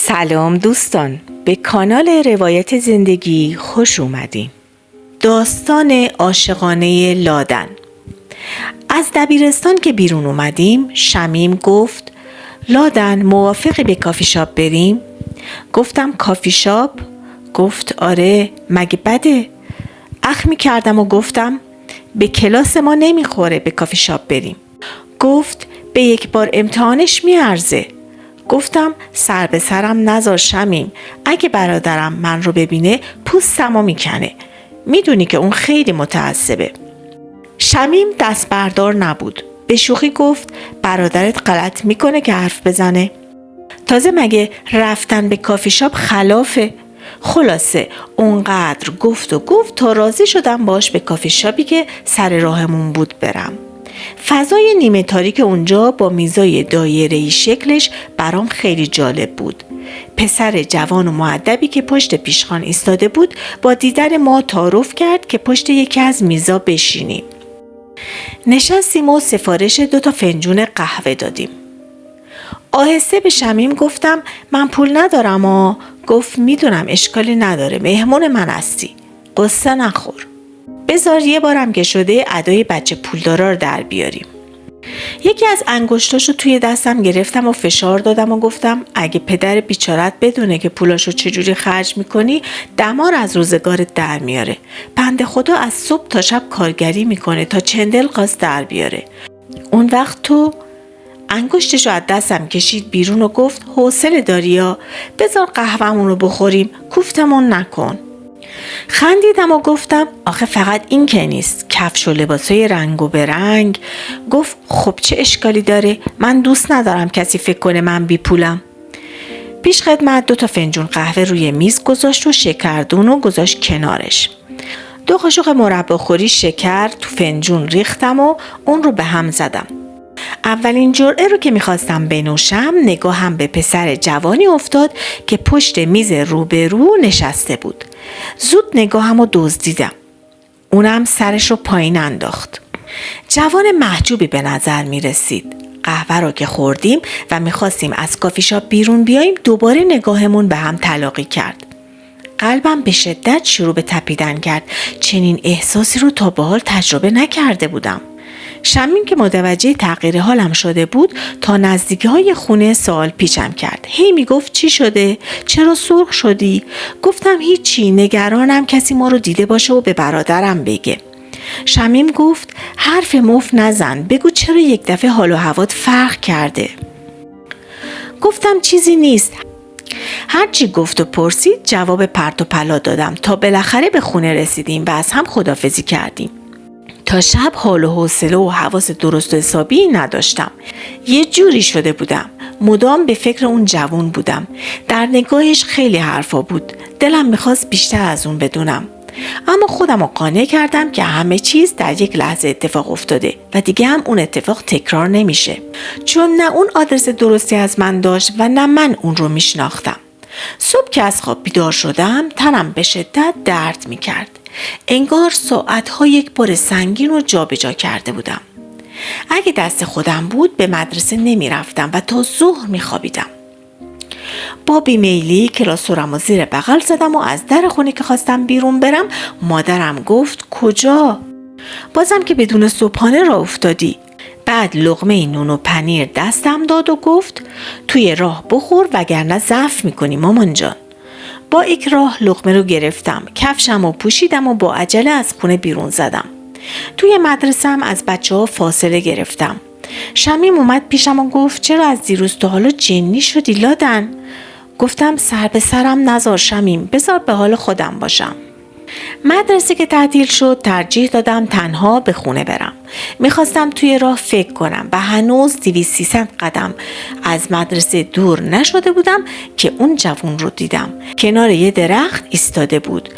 سلام دوستان، به کانال روایت زندگی خوش اومدین. داستان عاشقانه لادن. از دبیرستان که بیرون اومدیم شمیم گفت لادن موافقی به کافی شاپ بریم؟ گفتم کافی شاپ؟ گفت آره، مگه بده؟ اخمی کردم و گفتم به کلاس ما نمیخوره به کافی شاپ بریم. گفت به یک بار امتحانش میارزه. گفتم سر به سرم نذار شمیم، اگه برادرم من رو ببینه پوستمو میکنه. میدونی که اون خیلی متعصبه. شمیم دست بردار نبود. به شوخی گفت برادرت غلط میکنه که حرف بزنه. تازه مگه رفتن به کافی شاپ خلافه؟ خلاصه اونقدر گفت تا راضی شدم باش به کافی شاپی که سر راهمون بود برم. فضای نیمه تاریک اونجا با میزای دایره‌ای شکلش برام خیلی جالب بود. پسر جوان و مؤدبی که پشت پیشخوان ایستاده بود با دیدن ما تعارف کرد که پشت یکی از میزا بشینیم. نشستیم و سفارش 2 فنجون قهوه دادیم. آهسته به شمیم گفتم من پول ندارم. گفت میدونم، اشکالی نداره، مهمون من هستی، قصه نخور. بذار یه بارم که شده ادای بچه پولدارا رو در بیاریم. یکی از انگشتاشو توی دستم گرفتم و فشار دادم و گفتم اگه پدر بیچارت بدونه که پولاشو چجوری خرج میکنی دمار از روزگارت در میاره. بنده خدا از صبح تا شب کارگری میکنه تا چندل قاس در بیاره. اون وقت تو انگشتشو از دستم کشید بیرون و گفت حوصله داری یا؟ بذار قهوه‌مون رو بخوریم، کوفتمون نکن. خندیدم و گفتم آخه فقط این که نیست، کفش و لباسای رنگ و برنگ. گفت خب چه اشکالی داره؟ من دوست ندارم کسی فکر کنه من بی پولم. پیش خدمت 2 فنجون قهوه روی میز گذاشت و شکردون رو گذاشت کنارش. 2 قاشق مرباخوری شکر تو فنجون ریختم و اون رو به هم زدم. اولین جرعه رو که میخواستم بنوشم نگاهم به پسر جوانی افتاد که پشت میز روبرو نشسته بود. زود نگاهم رو دزدیدم. اونم سرش رو پایین انداخت. جوان محجوبی به نظر میرسید. قهوه رو که خوردیم و میخواستیم از کافی شاپ بیرون بیاییم دوباره نگاهمون به هم تلاقی کرد. قلبم به شدت شروع به تپیدن کرد. چنین احساسی رو تا به حال تجربه نکرده بودم. شمیم که متوجه تغییر حالم شده بود تا نزدیکی‌های خونه سوال پیچم کرد. هی میگفت چی شده؟ چرا سرخ شدی؟ گفتم هیچی، نگرانم کسی ما رو دیده باشه و به برادرم بگه. شمیم گفت حرف مفت نزن، بگو چرا یک دفعه حال و هوات فرق کرده. گفتم چیزی نیست. هرچی گفت و پرسید جواب پرت و پلا دادم تا بالاخره به خونه رسیدیم و از هم خداحافظی کردیم. تا شب حال و حوصله و حواس درست و حسابی نداشتم. یه جوری شده بودم. مدام به فکر اون جوان بودم. در نگاهش خیلی حرفا بود. دلم میخواست بیشتر از اون بدونم. اما خودم رو قانع کردم که همه چیز در یک لحظه اتفاق افتاده و دیگه هم اون اتفاق تکرار نمیشه. چون نه اون آدرس درستی از من داشت و نه من اون رو میشناختم. صبح که از خواب بیدار شدم تنم به شدت درد میکرد. انگار ساعتها یک بار سنگین رو جا به جا کرده بودم. اگه دست خودم بود به مدرسه نمی رفتم و تا ظهر می خوابیدم. با بیمیلی کلاسورم رو زیر بغل زدم و از در خونه که خواستم بیرون برم مادرم گفت کجا؟ بازم که بدون صبحانه را افتادی. بعد لقمه نون و پنیر دستم داد و گفت توی راه بخور وگرنه ضعف میکنی مامان جان. با اکراه لقمه رو گرفتم، کفشم رو پوشیدم و با عجله از خونه بیرون زدم. توی مدرسه‌ام از بچه‌ها فاصله گرفتم. شمیم اومد پیشم و گفت چرا از دیروز تا حالا جنی شدی لادن؟ گفتم سر به سرم نذار شمیم، بذار به حال خودم باشم. مدرسه که تعطیل شد ترجیح دادم تنها به خونه برم. میخواستم توی راه فکر کنم و هنوز 200-300 قدم از مدرسه دور نشده بودم که اون جوون رو دیدم. کنار یه درخت ایستاده بود.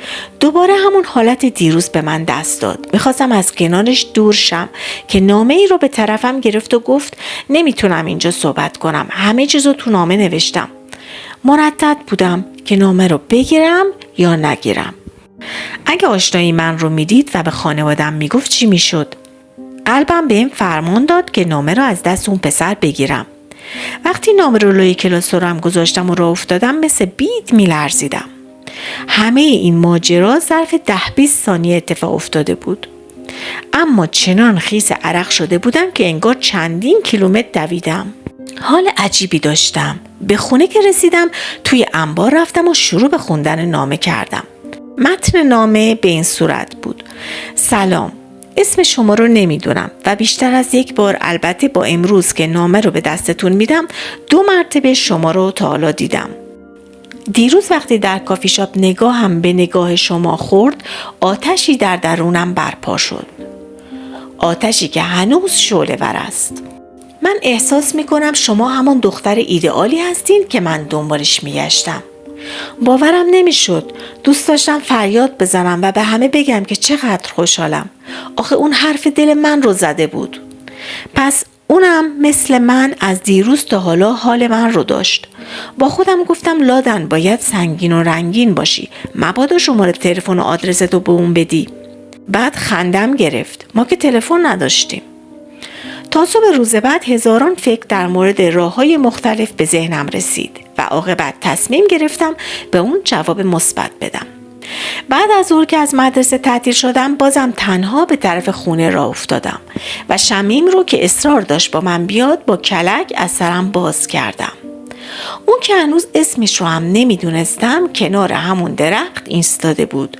دوباره همون حالت دیروز به من دست داد. میخواستم از کنارش دور شم که نامه ای رو به طرفم گرفت و گفت نمیتونم اینجا صحبت کنم، همه چیزو تو نامه نوشتم. مردد بودم که نامه رو بگیرم یا نگیرم. اگه آشنایی من رو میدید و به خانوادم میگفت چی میشد؟ قلبم بهم فرمان داد که نامه رو از دست اون پسر بگیرم. وقتی نامه رو لوی کلاس رو هم گذاشتم و راه افتادم مثل بید میلرزیدم. همه این ماجرا ظرف 10-20 ثانیه اتفاق افتاده بود. اما چنان خیس عرق شده بودم که انگار چندین کیلومتر دویدم. حال عجیبی داشتم. به خونه که رسیدم توی انبار رفتم و شروع به خوندن نامه کردم. متن نامه به این صورت بود: سلام، اسم شما رو نمیدونم و بیشتر از یک بار، البته با امروز که نامه رو به دستتون میدم، 2 مرتبه شما رو تا حالا دیدم. دیروز وقتی در کافی شاپ نگاهم به نگاه شما خورد، آتشی در درونم برپا شد. آتشی که هنوز شعله‌ور است. من احساس میکنم شما همان دختر ایدئالی هستین که من دنبالش میگشتم. باورم نمیشد. دوست داشتم فریاد بزنم و به همه بگم که چقدر خوشحالم. آخه اون حرف دل من رو زده بود. پس اونم مثل من از دیروز تا حالا حال من رو داشت. با خودم گفتم لادن باید سنگین و رنگین باشی. مبادا شماره تلفن و آدرستو به اون بدی. بعد خندم گرفت. ما که تلفن نداشتیم. تا صبح روز بعد هزاران فکر در مورد راه‌های مختلف به ذهنم رسید و عاقبت تصمیم گرفتم به اون جواب مثبت بدم. بعد از ظهر که از مدرسه تعطیل شدم بازم تنها به طرف خونه راه افتادم و شمیم رو که اصرار داشت با من بیاد با کلک از سرم باز کردم. اون که هنوز اسمش رو هم نمیدونستم کنار همون درخت ایستاده بود.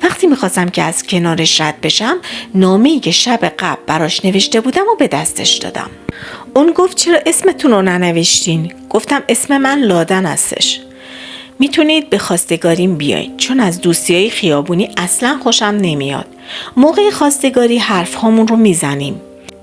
وقتی میخواستم که از کنارش رد بشم نامه‌ای که شب قبل براش نوشته بودم و به دستش دادم. اون گفت چرا اسمتون رو ننوشتین؟ گفتم اسم من لادن هستش. میتونید به خواستگاریم بیایید چون از دوستیای خیابونی اصلا خوشم نمیاد. موقع خواستگاری حرف هامون رو میزنیم.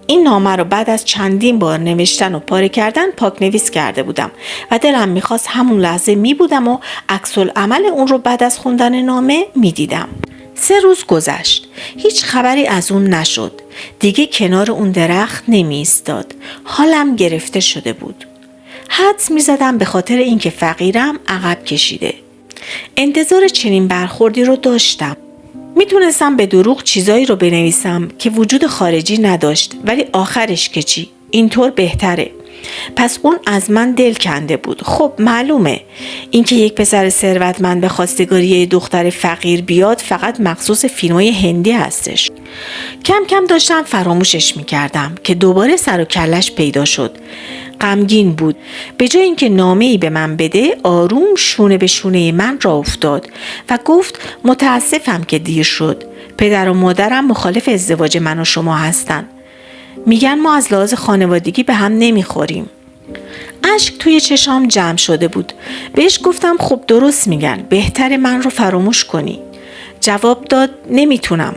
این نامه رو بعد از چندین بار نوشتن و پاره کردن پاک نویس کرده بودم و دلم میخواست همون لحظه میبودم و عکس‌العمل اون رو بعد از خوندن نامه میدیدم. 3 روز گذشت. هیچ خبری از اون نشد. دیگه کنار اون درخت نمی ایستاد. حالم گرفته شده بود. حدس میزدم به خاطر اینکه فقیرم عقب کشیده. انتظار چنین برخوردی رو داشتم. میتونستم به دروغ چیزایی رو بنویسم که وجود خارجی نداشت، ولی آخرش که چی؟ اینطور بهتره. پس اون از من دل کنده بود. خب معلومه اینکه یک پسر ثروتمند به خواستگاری دختر فقیر بیاد فقط مخصوص فیلمای هندی هستش. کم کم داشتم فراموشش میکردم که دوباره سر و کلش پیدا شد. غمگین بود. به جای اینکه نامه‌ای به من بده آروم شونه به شونه من راه افتاد و گفت متاسفم که دیر شد. پدر و مادرم مخالف ازدواج من و شما هستن. میگن ما از لحاظ خانوادگی به هم نمیخوریم. اشک توی چشام جمع شده بود. بهش گفتم خب درست میگن. بهتر من رو فراموش کنی. جواب داد نمیتونم.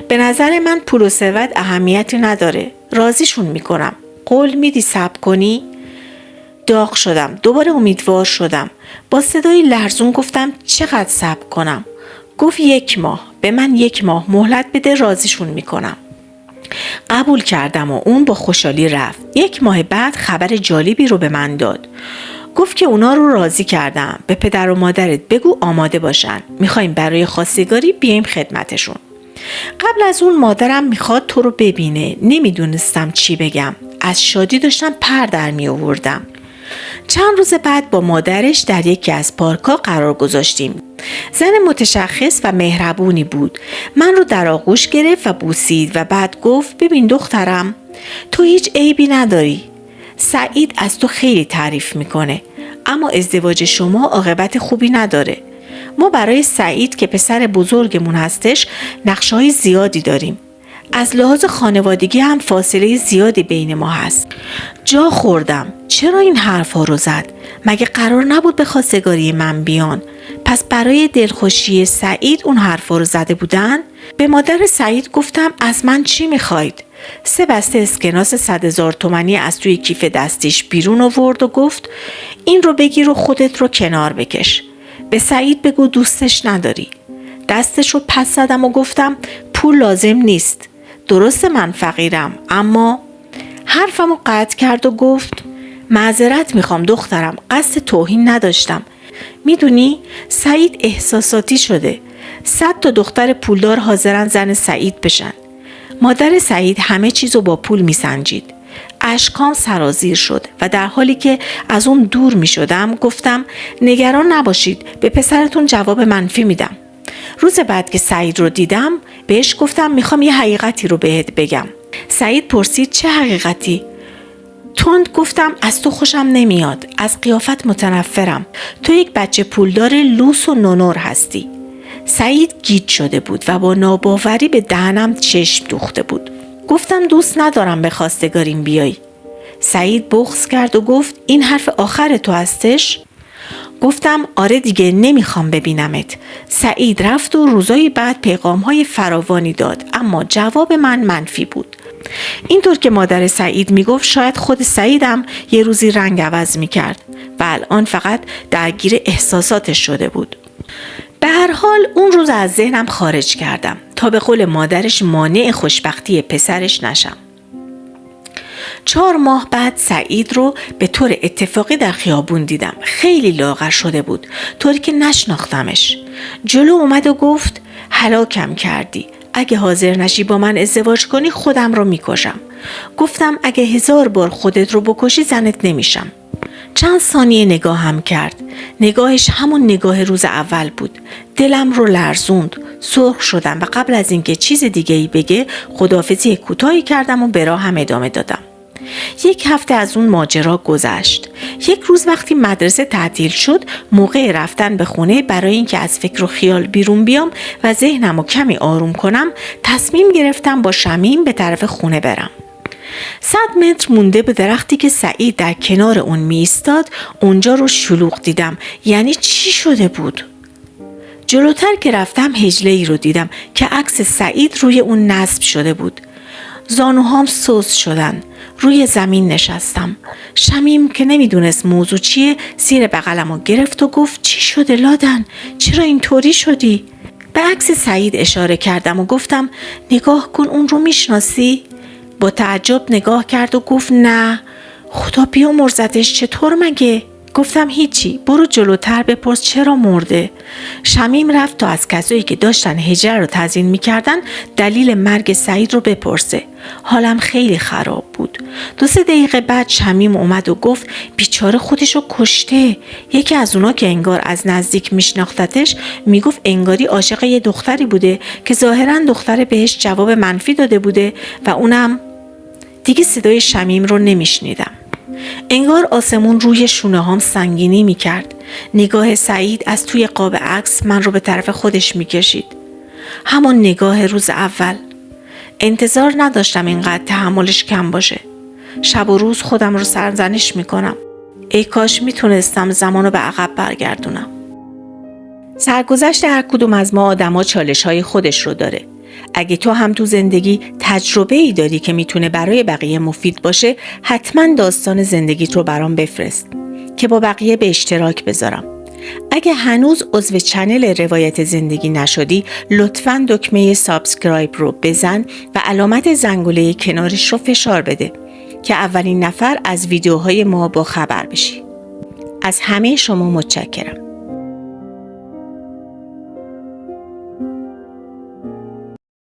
به نظر من پول و ثروت اهمیتی نداره. راضیشون میکنم. قول میدی صبر کنی؟ داغ شدم. دوباره امیدوار شدم. با صدای لرزون گفتم چقدر صبر کنم؟ گفت 1 ماه. به من 1 ماه مهلت بده، راضیشون میکنم. قبول کردم و اون با خوشحالی رفت. 1 ماه بعد خبر جالبی رو به من داد. گفت که اونا رو راضی کردم. به پدر و مادرت بگو آماده باشن. میخوایم برای خواستگاری بیایم خدمتشون. قبل از اون مادرم میخواد تو رو ببینه. نمیدونستم چی بگم. از شادی داشتم پر در می آوردم. چند روز بعد با مادرش در یکی از پارک‌ها قرار گذاشتیم. زن متشخص و مهربونی بود. من رو در آغوش گرفت و بوسید و بعد گفت ببین دخترم، تو هیچ عیبی نداری. سعید از تو خیلی تعریف میکنه، اما ازدواج شما عاقبت خوبی نداره. ما برای سعید که پسر بزرگمون هستش نقشه‌های زیادی داریم. از لحاظ خانوادگی هم فاصله زیادی بین ما هست. جا خوردم. چرا این حرفا رو زد؟ مگه قرار نبود به خواستگاری من بیان؟ پس برای دلخوشی سعید اون حرفا رو زده بودن؟ به مادر سعید گفتم از من چی میخواید؟ 3 بسته اسکناس 100,000 تومانی از توی کیف دستیش بیرون آورد و گفت این رو بگیر و خودت رو کنار بکش. به سعید بگو دوستش نداری. دستش رو پس زدم و گفتم پول لازم نیست. درست من فقیرم، اما حرفمو قطع کرد و گفت معذرت میخوام دخترم، قصد توهین نداشتم. میدونی سعید احساساتی شده. 100 تا دختر پولدار حاضرن زن سعید بشن. مادر سعید همه چیزو با پول میسنجید. اشکام سرازیر شد و در حالی که از اون دور می شدم گفتم نگران نباشید، به پسرتون جواب منفی میدم. روز بعد که سعید رو دیدم بهش گفتم میخوام یه حقیقتی رو بهت بگم. سعید پرسید چه حقیقتی؟ تند گفتم از تو خوشم نمیاد، از قیافت متنفرم، تو یک بچه پولدار لوس و نونور هستی. سعید گیج شده بود و با ناباوری به دهنم چشم دوخته بود. گفتم دوست ندارم به خواستگاریم بیای. سعید بغض کرد و گفت این حرف آخر تو هستش؟ گفتم آره دیگه، نمیخوام ببینمت. سعید رفت و روزای بعد پیغام‌های فراوانی داد، اما جواب من منفی بود. اینطور که مادر سعید میگفت شاید خود سعیدم یه روزی رنگ عوض میکرد و الان فقط درگیر احساساتش شده بود. به هر حال اون روز از ذهنم خارج کردم تا به قول مادرش مانع خوشبختی پسرش نشم. 4 ماه بعد سعید رو به طور اتفاقی در خیابون دیدم. خیلی لاغر شده بود، طوری که نشناختمش. جلو اومد و گفت هلاکم کردی. اگه حاضر نشی با من ازدواج کنی خودم رو میکشم. گفتم اگه 1000 بار خودت رو بکشی زنت نمیشم. چند ثانیه نگاهم کرد. نگاهش همون نگاه روز اول بود. دلم رو لرزوند. سرخ شدم و قبل از اینکه چیز دیگه‌ای بگه خداحافظی کوتاهی کردم و به راهم ادامه دادم. 1 هفته از اون ماجرا گذشت. یک روز وقتی مدرسه تعطیل شد، موقع رفتن به خونه برای اینکه از فکر و خیال بیرون بیام و ذهنمو کمی آروم کنم، تصمیم گرفتم با شمیم به طرف خونه برم. 100 متر مونده به درختی که سعید در کنار اون می ایستاد، اونجا رو شلوغ دیدم. یعنی چی شده بود؟ جلوتر که رفتم هجله‌ای رو دیدم که عکس سعید روی اون نصب شده بود. زانوهام سوس شدن. روی زمین نشستم. شمیم که نمیدونست موضوع چیه زیر بغلمو گرفت و گفت چی شده لادن؟ چرا اینطوری شدی؟ به عکس سعید اشاره کردم و گفتم نگاه کن، اون رو میشناسی؟ با تعجب نگاه کرد و گفت نه. خدا بیامرزتش، چطور مگه؟ گفتم هیچی، برو جلوتر بپرس چرا مرده. شمیم رفت تا از کسایی که داشتن هجره رو تزیین میکردن دلیل مرگ سعید رو بپرسه. حالم خیلی خراب بود. 2-3 دقیقه بعد شمیم اومد و گفت بیچاره خودشو کشته. یکی از اونا که انگار از نزدیک میشناختتش میگفت انگاری عاشق یه دختری بوده که ظاهرا دختر بهش جواب منفی داده بوده و اونم. دیگه صدای شمیم رو نمیشنیدم. انگار آسمون روی شونه هام سنگینی می کرد. نگاه سعید از توی قاب عکس من رو به طرف خودش می کشید. همون نگاه روز اول. انتظار نداشتم اینقدر تحملش کم باشه. شب و روز خودم رو سرزنش می کنم. ای کاش می تونستم زمانو به عقب برگردونم. سرگذشت هر کدوم از ما آدما چالش‌های خودش رو داره. اگه تو هم تو زندگی تجربه‌ای داری که میتونه برای بقیه مفید باشه، حتما داستان زندگیت رو برام بفرست که با بقیه به اشتراک بذارم. اگه هنوز عضو چنل روایت زندگی نشدی، لطفاً دکمه سابسکرایب رو بزن و علامت زنگوله کنارش رو فشار بده که اولین نفر از ویدیوهای ما با خبر بشی. از همه شما متشکرم.